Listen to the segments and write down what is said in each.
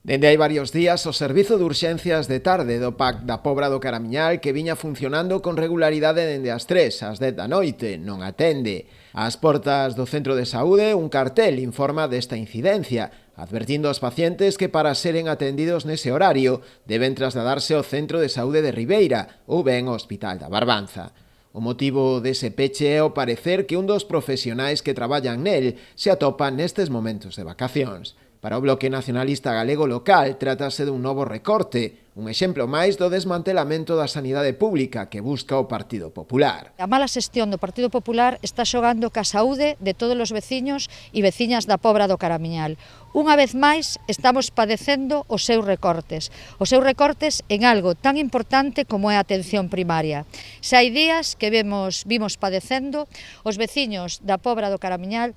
Dende hai varios días, o Servizo de Urxencias de Tarde do PAC da Pobra do Caramiñal, que viña funcionando con regularidade dende as 3 ás 10 da noite, non atende. Ás portas do Centro de Saúde, un cartel informa desta incidencia, advertindo aos pacientes que para seren atendidos nese horario deben trasladarse ao Centro de Saúde de Ribeira ou ben ao Hospital da Barbanza. O motivo dese peche é o parecer que un dos profesionais que traballan nel se atopa nestes momentos de vacacións. Para o Bloque Nacionalista Galego local, trátase dun novo recorte, un exemplo máis do desmantelamento da sanidade pública que busca o Partido Popular. A mala xestión do Partido Popular está xogando ca saúde de todos os veciños e veciñas da Pobra do Caramiñal. Unha vez máis, estamos padecendo os seus recortes en algo tan importante como é a atención primaria. Xa hai días que vimos padecendo os veciños da Pobra do Caramiñal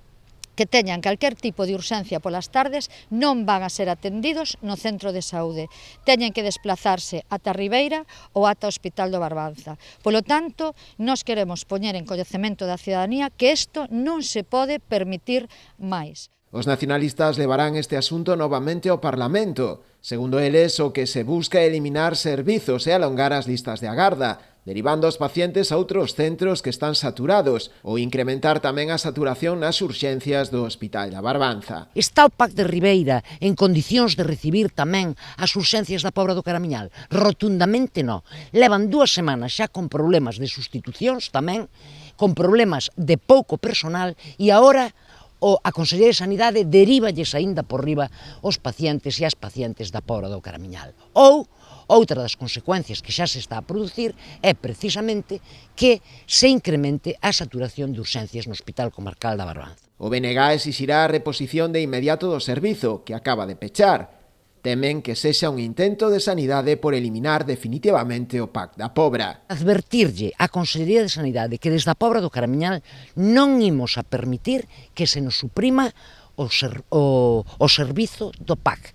que teñan calquer tipo de urxencia polas tardes non van a ser atendidos no centro de saúde. Teñen que desplazarse ata Ribeira ou ata o Hospital do Barbanza. Polo tanto, nós queremos poñer en coñecemento da cidadanía que isto non se pode permitir máis. Os nacionalistas levarán este asunto novamente ao Parlamento. Segundo eles, o que se busca é eliminar servizos e alongar as listas de agarda, derivando os pacientes a outros centros que están saturados ou incrementar tamén a saturación nas urxencias do Hospital da Barbanza. Está o PAC de Ribeira en condicións de recibir tamén as urxencias da Pobra do Caramiñal? Rotundamente non. Levan 2 semanas xa con problemas de sustitucións tamén, con problemas de pouco personal e agora a Consellería de Sanidade derívalles aínda por riba os pacientes e as pacientes da Pobra do Caramiñal. Ou outra das consecuencias que xa se está a producir é precisamente que se incremente a saturación de urxencias no Hospital Comarcal da Barbanza. O BNG exixirá a reposición de inmediato do servizo, que acaba de pechar. Temen que sexa un intento de sanidade por eliminar definitivamente o PAC da Pobra. Advertirlle á Consellería de Sanidade que desde a Pobra do Caramiñal non imos a permitir que se nos suprima o servizo do PAC,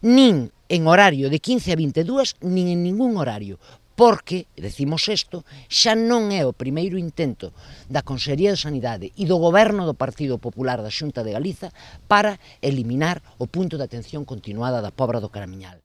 nin en horario de 15 a 22, nin en ningún horario, porque, decimos isto, xa non é o primeiro intento da Consellería de Sanidade e do Goberno do Partido Popular da Xunta de Galiza para eliminar o punto de atención continuada da Pobra do Caramiñal.